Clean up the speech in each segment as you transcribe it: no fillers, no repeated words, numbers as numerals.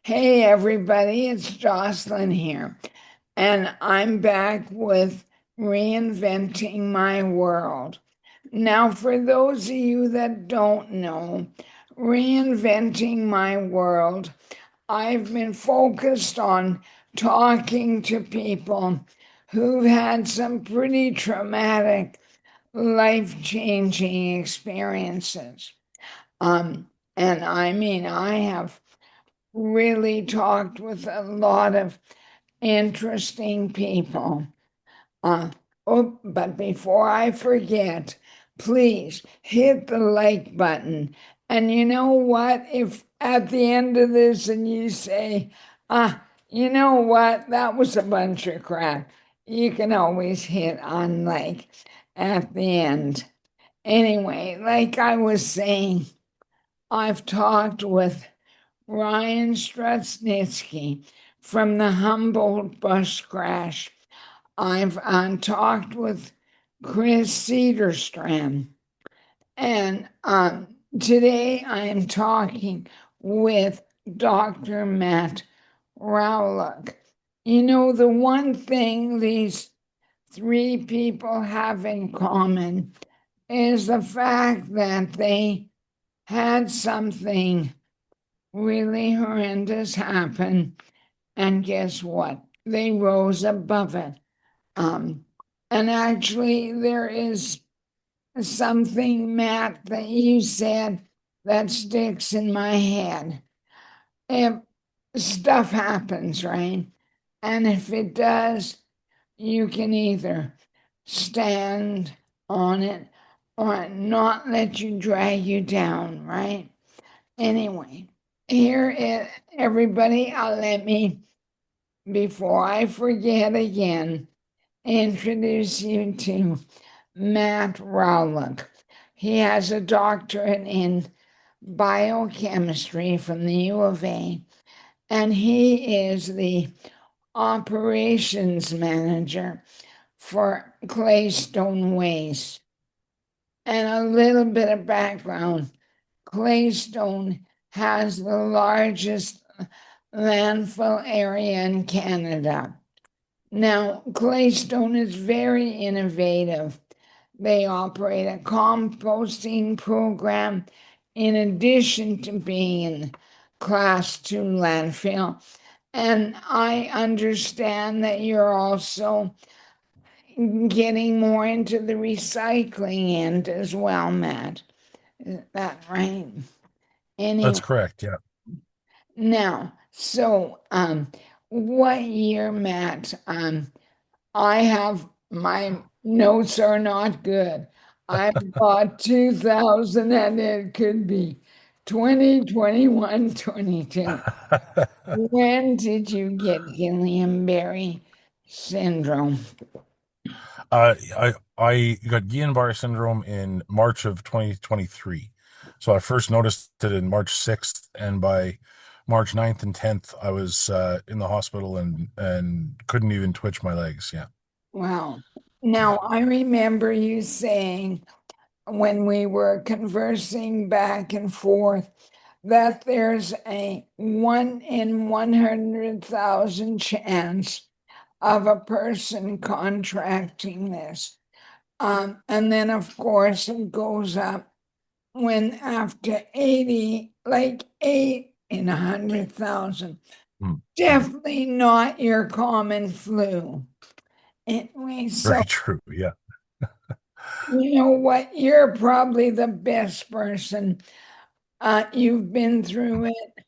Hey everybody, it's Jocelyn here, and I'm back with Reinventing My World. Now, for those of you that don't know, Reinventing My World, I've been focused on talking to people who've had some pretty traumatic, life-changing experiences. Um, and I mean, I have really talked with a lot of interesting people. Uh, but before I forget, please hit the like button. And you know what? If at the end of this and you say, you know what? That was a bunch of crap, you can always hit on like at the end. Anyway, like I was saying, I've talked with Ryan Stratsnitsky from the Humboldt bus crash. I've talked with Chris Cedarstrand, and today I am talking with Dr. Matt Rawluk. You know, the one thing these three people have in common is the fact that they had something really horrendous happen. And guess what? They rose above it. Um, and actually, there is something, Matt, that you said that sticks in my head. If stuff happens, right? And if it does, you can either stand on it or not let you drag you down, right? Anyway, here is everybody. Let me, before I forget again, introduce you to Matt Rawluk. He has a doctorate in biochemistry from the U of A, and he is the operations manager for Claystone Waste. And a little bit of background, Claystone has the largest landfill area in Canada. Now, Claystone is very innovative. They operate a composting program in addition to being class 2 landfill. And I understand that you're also getting more into the recycling end as well, Matt. Is that right? That's Anyway, correct. Yeah. now, so what year, Matt? I have my notes are not good. I've got 2000 and it could be 2021, 22. When did you get Guillain-Barré syndrome? I got Guillain-Barré syndrome in March of 2023. So I first noticed it in March 6th, and by March 9th and 10th, I was in the hospital and couldn't even twitch my legs. Yeah. Wow. Now, Yeah. I remember you saying when we were conversing back and forth that there's a 1 in 100,000 chance of a person contracting this. And then, of course, it goes up when after 80, like 8 in 100,000. Mm, mm. Definitely not your common flu. Anyway, so Very true. Yeah. you know what? You're probably the best person. You've been through it.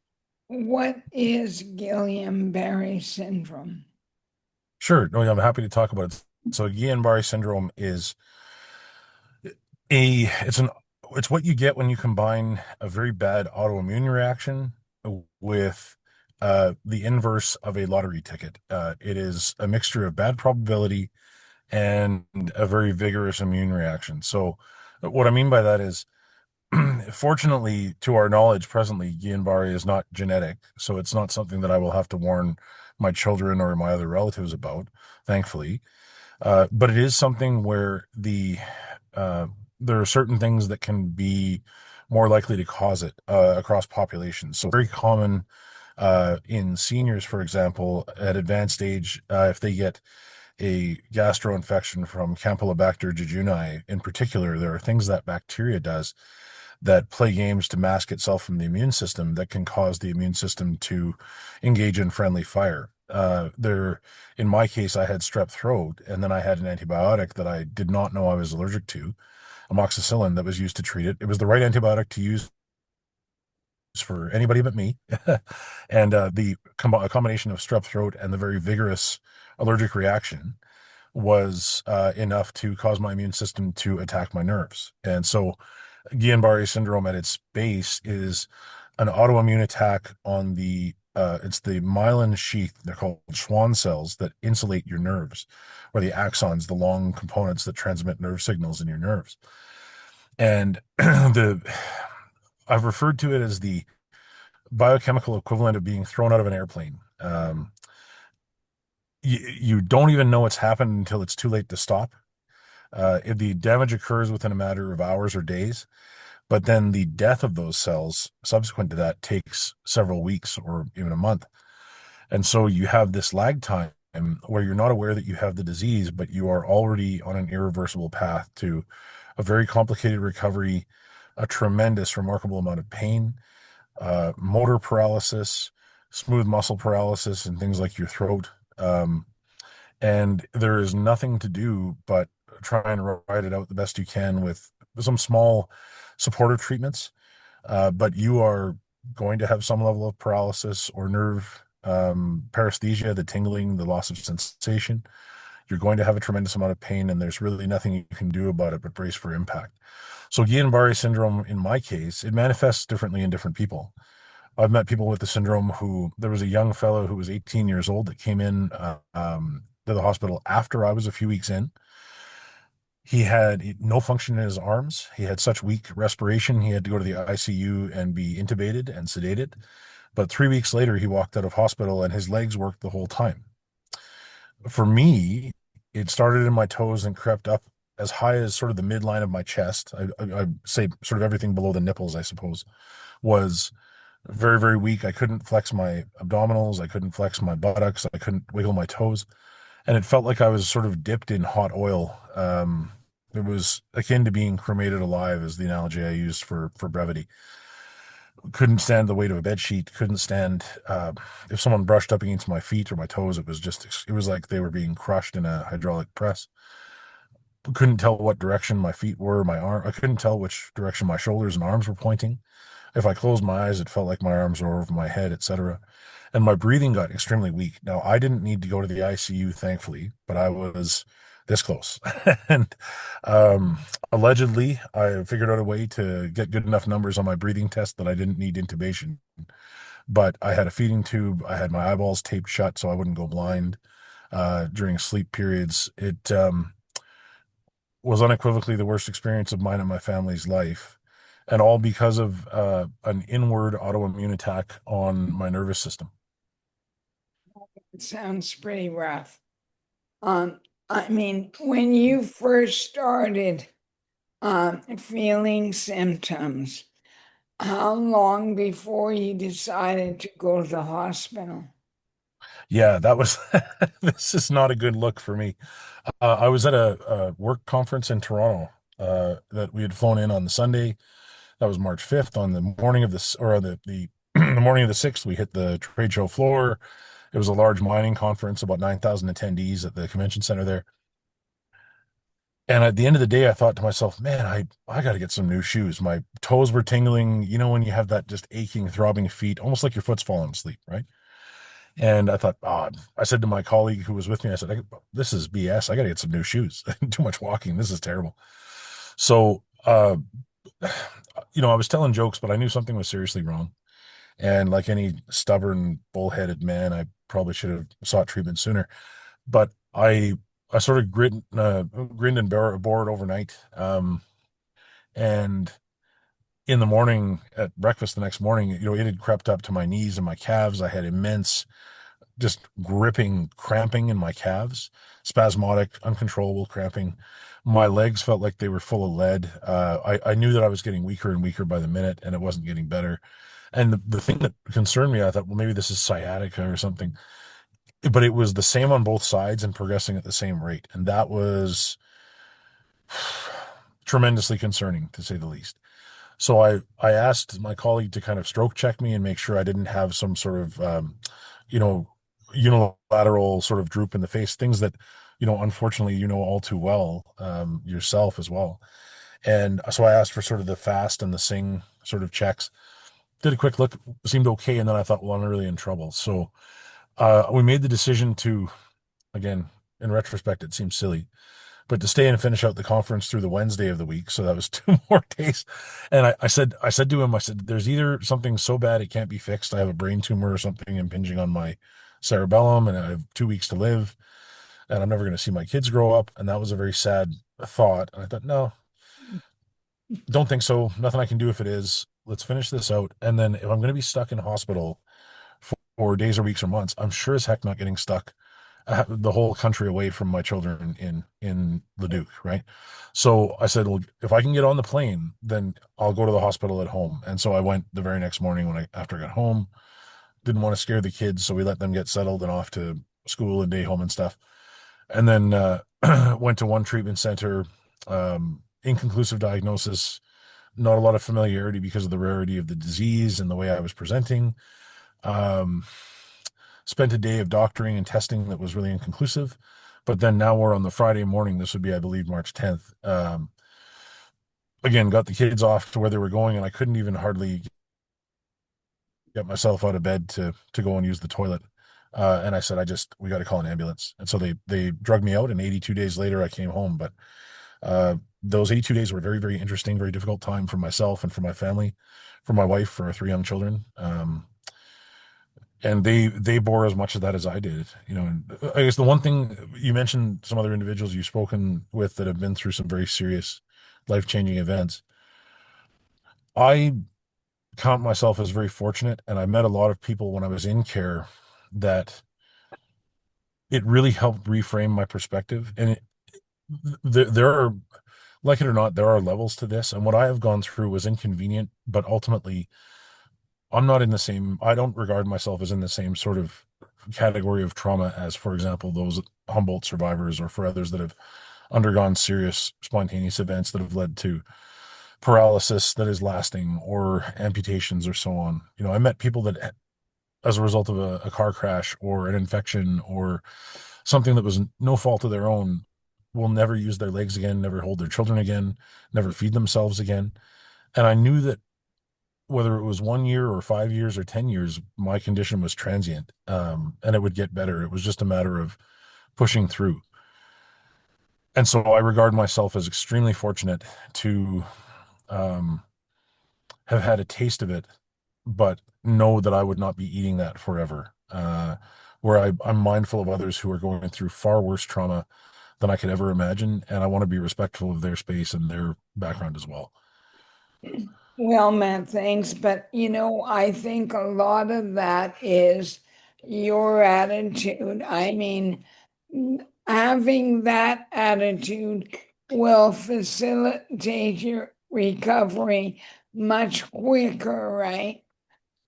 What is Guillain-Barré syndrome? Sure. No, I'm happy to talk about it. So Guillain-Barré syndrome is it's an it's what you get when you combine a very bad autoimmune reaction with the inverse of a lottery ticket. It is a mixture of bad probability and a very vigorous immune reaction. So what I mean by that is, fortunately, to our knowledge, presently, Guillain-Barré is not genetic, so it's not something that I will have to warn my children or my other relatives about, thankfully. But it is something where uh, there are certain things that can be more likely to cause it across populations. So very common In seniors, for example, at advanced age, if they get a gastroinfection from Campylobacter jejuni in particular, there are things that bacteria does that play games to mask itself from the immune system that can cause the immune system to engage in friendly fire. In my case, I had strep throat, and then I had an antibiotic that I did not know I was allergic to, amoxicillin, that was used to treat it. It was the right antibiotic to use for anybody but me. And a combination of strep throat and the very vigorous allergic reaction was enough to cause my immune system to attack my nerves. And so Guillain-Barré syndrome at its base is an autoimmune attack on it's the myelin sheath, they're called Schwann cells, that insulate your nerves, or the axons, the long components that transmit nerve signals in your nerves. And I've referred to it as the biochemical equivalent of being thrown out of an airplane. You don't even know it's happened until it's too late to stop. If the damage occurs within a matter of hours or days, but then the death of those cells subsequent to that takes several weeks or even a month. And so you have this lag time where you're not aware that you have the disease, but you are already on an irreversible path to a very complicated recovery, a tremendous, remarkable amount of pain, motor paralysis, smooth muscle paralysis, and things like your throat. And there is nothing to do but try and ride it out the best you can with some small supportive treatments. But you are going to have some level of paralysis or nerve paresthesia, the tingling, the loss of sensation. You're going to have a tremendous amount of pain, and there's really nothing you can do about it but brace for impact. So Guillain-Barré syndrome, in my case, it manifests differently in different people. I've met people with the syndrome there was a young fellow who was 18 years old that came in to the hospital after I was a few weeks in. He had no function in his arms. He had such weak respiration. He had to go to the ICU and be intubated and sedated. But 3 weeks later, he walked out of hospital and his legs worked the whole time. For me, it started in my toes and crept up as high as sort of the midline of my chest. I say sort of everything below the nipples, I suppose, was very, very weak. I couldn't flex my abdominals. I couldn't flex my buttocks. I couldn't wiggle my toes. And it felt like I was sort of dipped in hot oil. It was akin to being cremated alive, is the analogy I used for brevity. Couldn't stand the weight of a bed sheet. Couldn't stand if someone brushed up against my feet or my toes. It was like they were being crushed in a hydraulic press. Couldn't tell what direction my feet were, my arm. I couldn't tell which direction my shoulders and arms were pointing. If I closed my eyes, it felt like my arms were over my head, etc. And my breathing got extremely weak. Now, I didn't need to go to the ICU, thankfully, but I was this close. And allegedly, I figured out a way to get good enough numbers on my breathing test that I didn't need intubation. But I had a feeding tube. I had my eyeballs taped shut so I wouldn't go blind during sleep periods. It was unequivocally the worst experience of mine and my family's life, and all because of an inward autoimmune attack on my nervous system. It sounds pretty rough. I mean, when you first started feeling symptoms, how long before you decided to go to the hospital? Yeah, that was, this is not a good look for me. I was at a work conference in Toronto that we had flown in on the Sunday. That was March 5th. On the morning of this, or on the morning of the 6th, we hit the trade show floor. It was a large mining conference, about 9,000 attendees at the convention center there. And at the end of the day, I thought to myself, man, I got to get some new shoes. My toes were tingling. You know, when you have that just aching, throbbing feet, almost like your foot's falling asleep, right? And I thought, I said to my colleague who was with me, I said, this is BS. I got to get some new shoes. Too much walking. This is terrible. So, I was telling jokes, but I knew something was seriously wrong. And like any stubborn, bullheaded man, I probably should have sought treatment sooner. But I sort of grinned and bore it overnight. And in the morning at breakfast the next morning, it had crept up to my knees and my calves. I had immense, just gripping cramping in my calves, spasmodic, uncontrollable cramping. My legs felt like they were full of lead. I knew that I was getting weaker and weaker by the minute, and it wasn't getting better. And the thing that concerned me, I thought, well, maybe this is sciatica or something, but it was the same on both sides and progressing at the same rate. And that was tremendously concerning, to say the least. So I asked my colleague to kind of stroke check me and make sure I didn't have some sort of, you know, unilateral sort of droop in the face, things that, unfortunately, all too well, yourself as well. And so I asked for sort of the fast and the sing sort of checks, did a quick look, seemed okay. And then I thought, well, I'm really in trouble. So we made the decision to, again, in retrospect, it seems silly, but to stay and finish out the conference through the Wednesday of the week. So that was 2 more days. And I said to him, I said, there's either something so bad it can't be fixed. I have a brain tumor or something impinging on my cerebellum, and I have 2 weeks to live, and I'm never going to see my kids grow up. And that was a very sad thought. And I thought, no, don't think so. Nothing I can do if it is. Let's finish this out. And then if I'm going to be stuck in hospital for days or weeks or months, I'm sure as heck not getting stuck the whole country away from my children in Leduc, right? So I said, well, if I can get on the plane, then I'll go to the hospital at home. And so I went the very next morning after I got home. Didn't want to scare the kids, so we let them get settled and off to school and day home and stuff. And then went to one treatment center, inconclusive diagnosis, not a lot of familiarity because of the rarity of the disease and the way I was presenting. Um, Spent a day of doctoring and testing that was really inconclusive. But then now we're on the Friday morning. This would be, I believe, March 10th. Again, got the kids off to where they were going, and I couldn't even hardly get myself out of bed to go and use the toilet. And I said, we got to call an ambulance. And so they drugged me out, and 82 days later, I came home. But those 82 days were very, very interesting, very difficult time for myself and for my family, for my wife, for our 3 young children. And they bore as much of that as I did. And I guess the one thing you mentioned, some other individuals you've spoken with that have been through some very serious life-changing events. I count myself as very fortunate, and I met a lot of people when I was in care that it really helped reframe my perspective. And there are, like it or not, there are levels to this. And what I have gone through was inconvenient, but ultimately I don't regard myself as in the same sort of category of trauma as, for example, those Humboldt survivors, or for others that have undergone serious spontaneous events that have led to paralysis that is lasting, or amputations, or so on. I met people that, as a result of a car crash or an infection or something that was no fault of their own, will never use their legs again, never hold their children again, never feed themselves again. And I knew that whether it was 1 year or 5 years or 10 years, my condition was transient, and it would get better. It was just a matter of pushing through. And so I regard myself as extremely fortunate to um, have had a taste of it, but know that I would not be eating that forever. Where I'm mindful of others who are going through far worse trauma than I could ever imagine, and I want to be respectful of their space and their background as well. Well, Matt, thanks. But I think a lot of that is your attitude. I mean, having that attitude will facilitate your recovery much quicker, right?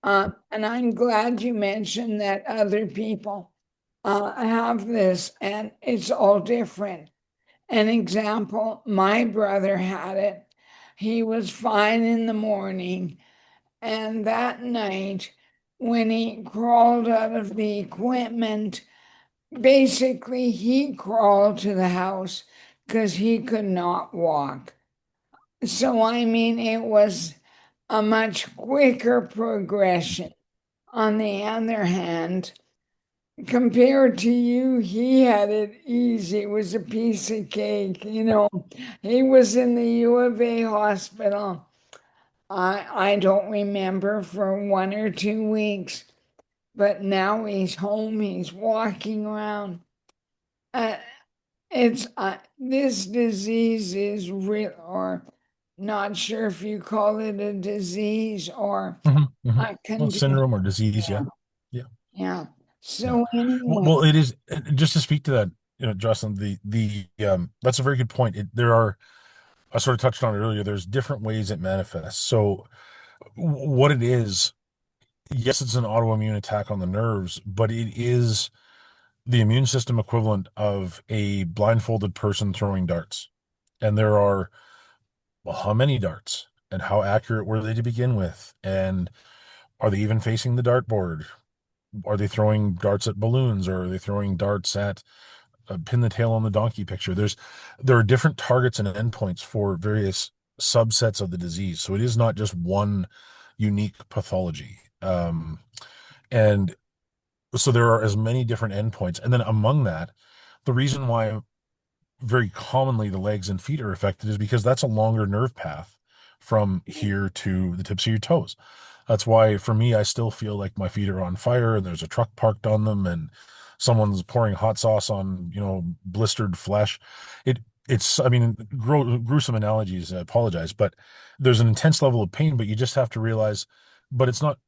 And I'm glad you mentioned that other people have this, and it's all different. An example, my brother had it. He was fine in the morning, and that night, when he crawled out of the equipment, basically he crawled to the house because he could not walk. So, I mean, it was a much quicker progression. On the other hand, compared to you, he had it easy. It was a piece of cake. He was in the U of A hospital. I don't remember, for 1 or 2 weeks, but now he's home. He's walking around. Uh, it's this disease is real, or not sure if you call it a disease or a Well, condition. syndrome or disease, yeah, Yeah, yeah, yeah. yeah. So Well, anyway. well, it is, just to speak to that, Jocelyn. That's a very good point. There are, I sort of touched on it earlier. There's different ways it manifests. So what it is. yes, it's an autoimmune attack on the nerves, but it is the immune system equivalent of a blindfolded person throwing darts. And there are, well, how many darts? And how accurate were they to begin with? And are they even facing the dartboard? Are they throwing darts at balloons, or are they throwing darts at pin the tail on the donkey picture? There are different targets and endpoints for various subsets of the disease. So it is not just one unique pathology. And so there are as many different endpoints. And then among that, the reason why very commonly the legs and feet are affected is because that's a longer nerve path from here to the tips of your toes. That's why for me, I still feel like my feet are on fire and there's a truck parked on them and someone's pouring hot sauce on, blistered flesh. I mean, gruesome analogies, I apologize, but there's an intense level of pain, but you just have to realize, but it's not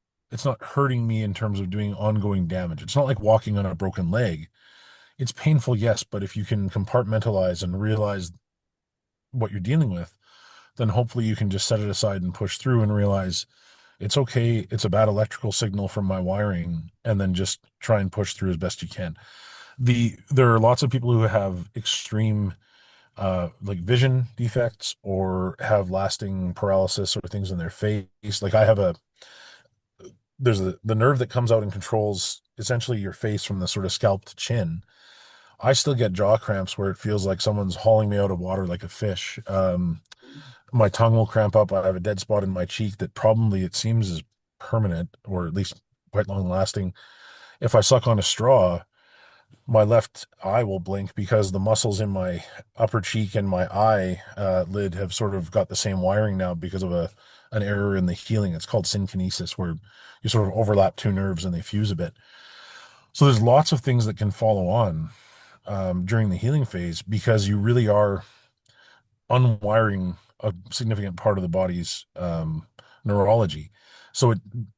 hurting me in terms of doing ongoing damage. It's not like walking on a broken leg. It's painful, yes, but if you can compartmentalize and realize what you're dealing with, then hopefully you can just set it aside and push through and realize it's okay. It's a bad electrical signal from my wiring, and then just try and push through as best you can. There are lots of people who have extreme like vision defects or have lasting paralysis or things in their face. Like I have there's the nerve that comes out and controls essentially your face from the sort of scalp to chin. I still get jaw cramps where it feels like someone's hauling me out of water like a fish. My tongue will cramp up. I have a dead spot in my cheek that probably it seems is permanent or at least quite long lasting. If I suck on a straw, my left eye will blink because the muscles in my upper cheek and my eye lid have sort of got the same wiring now because of an error in the healing. It's called synkinesis, where you sort of overlap two nerves and they fuse a bit. So there's lots of things that can follow on during the healing phase because you really are unwiring a significant part of the body's neurology. So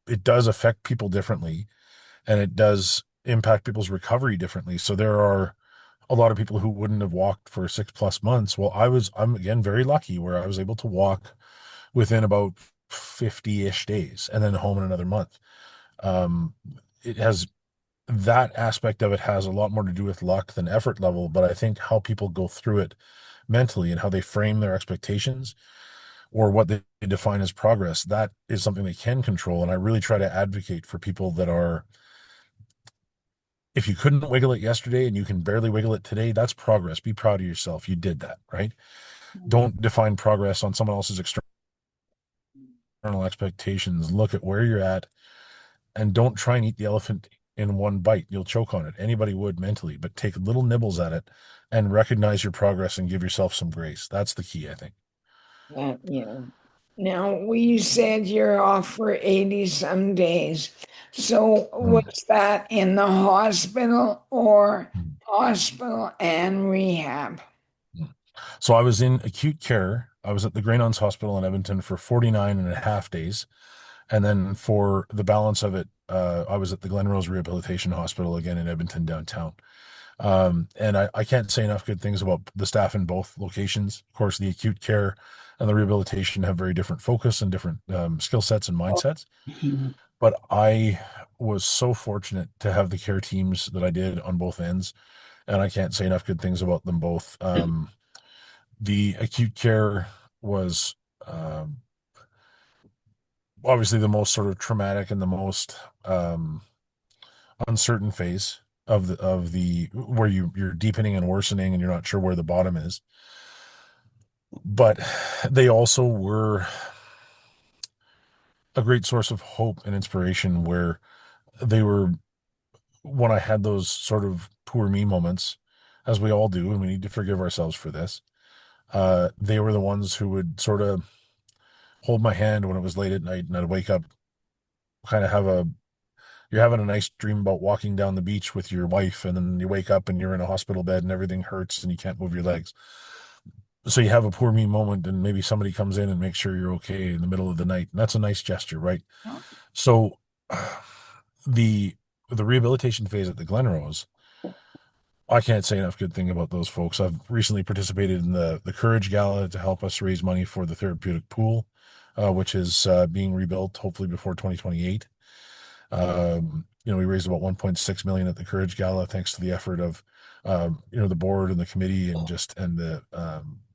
it does affect people differently, and it does impact people's recovery differently. So there are a lot of people who wouldn't have walked for 6+ months. Well, I'm again very lucky where I was able to walk within about 50-ish days and then home in another month. Um, it has that aspect of it has a lot more to do with luck than effort level, but I think how people go through it mentally and how they frame their expectations or what they define as progress, that is something they can control. And I really try to advocate for people that are, if you couldn't wiggle it yesterday and you can barely wiggle it today, that's progress. Be proud of yourself. You did that, right? Don't define progress on someone else's external expectations. Look at where you're at and don't try and eat the elephant in one bite. You'll choke on it. Anybody would mentally, but take little nibbles at it and recognize your progress and give yourself some grace. That's the key, I think. Yeah. Now, we said you're off for 80 some days. So, Mm. was that in the hospital or hospital and rehab? So I was in acute care. I was at the Greynuns Hospital in Edmonton for 49 and a half days. And then for the balance of it, I was at the Glenrose Rehabilitation Hospital again in Edmonton downtown. And I can't say enough good things about the staff in both locations. Of course, the acute care and the rehabilitation have very different focus and different skill sets and mindsets. Mhm. But I was so fortunate to have the care teams that I did on both ends. And I can't say enough good things about them both. The acute care was obviously the most sort of traumatic and the most uncertain phase of the where you're deepening and worsening and you're not sure where the bottom is. But they also were a great source of hope and inspiration where they were when I had those sort of poor me moments, as we all do, and we need to forgive ourselves for this. They were the ones who would sort of hold my hand when it was late at night and I'd wake up, kind of have a you're having a nice dream about walking down the beach with your wife, and then you wake up and you're in a hospital bed and everything hurts and you can't move your legs. So you have a poor me moment, and maybe somebody comes in and makes sure you're okay in the middle of the night. And that's a nice gesture, right? So the the rehabilitation phase at the Glenrose, I can't say enough good thing about those folks. I've recently participated in the Courage Gala to help us raise money for the therapeutic pool, which is being rebuilt hopefully before 2028. We raised about 1.6 million at the Courage Gala, thanks to the effort of, the board and the committee and the,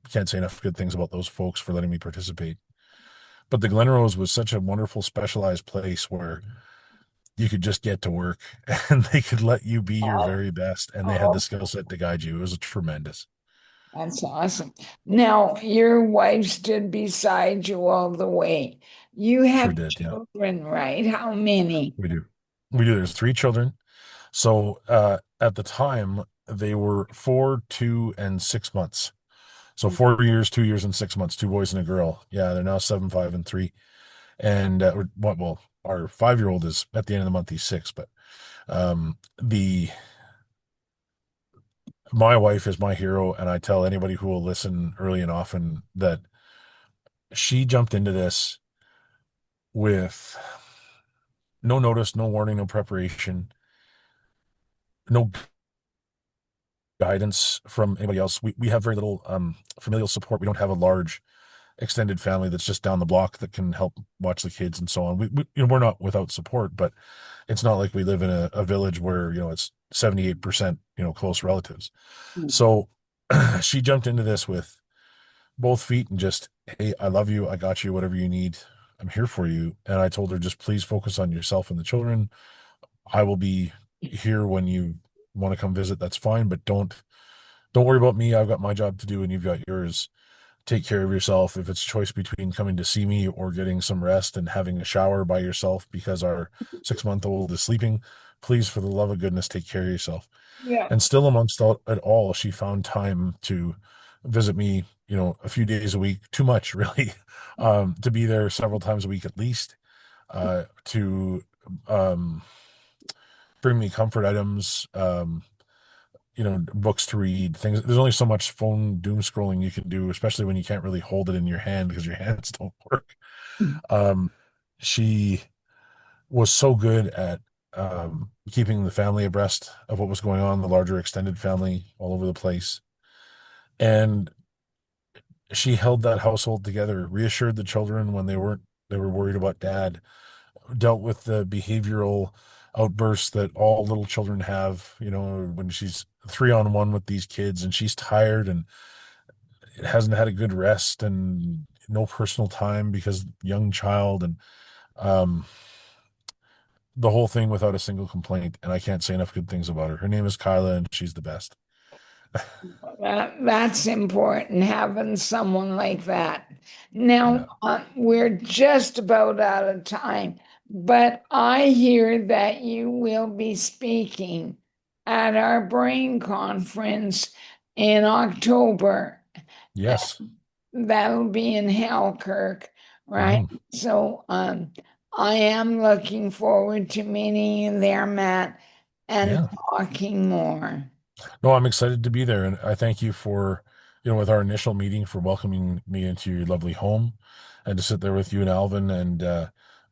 can't say enough good things about those folks for letting me participate. But the Glenrose was such a wonderful, specialized place where you could just get to work and they could let you be your very best. And they had the Oh, skill set to guide you. It was tremendous. that's awesome. Now, your wife stood beside you all the way. You Sure have did. Yeah, children, right? How many? we do. We do. There's three children. So at the time, they were 4, 2, and 6 months. So 4 years, 2 years, and 6 months, two boys and a girl. Yeah, they're now 7, 5, and 3. And well, our 5-year-old is at the end of the month, he's 6. But the my wife is my hero, and I tell anybody who will listen early and often that she jumped into this with no notice, no warning, no preparation, no guidance from anybody else. We have very little familial support. We don't have a large extended family that's just down the block that can help watch the kids and so on. We're not without support, but it's not like we live in a village where, it's 78%, close relatives. So she jumped into this with both feet and just, hey, I love you. I got you. Whatever you need, I'm here for you. And I told her, just please focus on yourself and the children. I will be here when you want to come visit. That's fine, but don't worry about me. I've got my job to do and you've got yours. Take care of yourself. If it's a choice between coming to see me or getting some rest and having a shower by yourself because our 6-month-old is sleeping, please, for the love of goodness, take care of yourself. Yeah. And still, amongst it all, she found time to visit me, a few days a week, too much, really, to be there several times a week at least, to um, bring me comfort items, books to read, things. There's only so much phone doom scrolling you can do, especially when you can't really hold it in your hand because your hands don't work. Um, she was so good at keeping the family abreast of what was going on, the larger extended family all over the place. And she held that household together, reassured the children when they were worried about dad, dealt with the behavioral outbursts that all little children have, when she's 3-on-1 with these kids and she's tired and hasn't had a good rest and no personal time because young child and um the whole thing without a single complaint. And I can't say enough good things about her. Her name is Kyla and she's the best. That's important, having someone like that. Now, Yeah. we're just about out of time, but I hear that you will be speaking at our brain conference in October. Yes. That'll be in Halkirk, right? Hmm. So, I am looking forward to meeting you there, Matt, and Yeah. talking more. No, I'm excited to be there. And I thank you for, with our initial meeting for welcoming me into your lovely home and to sit there with you and Alvin and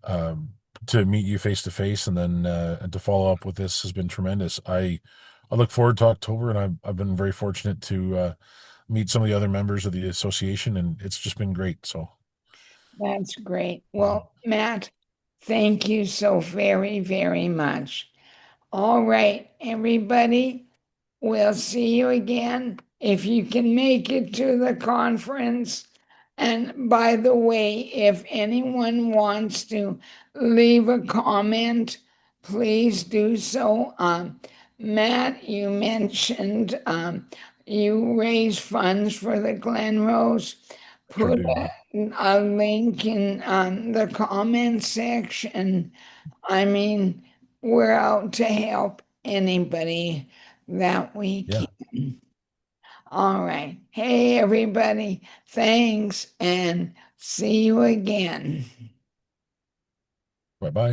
um, to meet you face to face and to follow up with this has been tremendous. I look forward to October and I've been very fortunate to meet some of the other members of the association and it's just been great. So, That's great. mhm. Well, Matt, thank you so very, very much. All right, everybody, we'll see you again if you can make it to the conference. And by the way, if anyone wants to leave a comment, please do so. Matt, you mentioned you raise funds for the Glenrose. Sure Put do. Yeah. a link in the comment section. I mean, we're out to help anybody that we Yeah. can. All right. Hey, everybody. Thanks and see you again. Bye bye.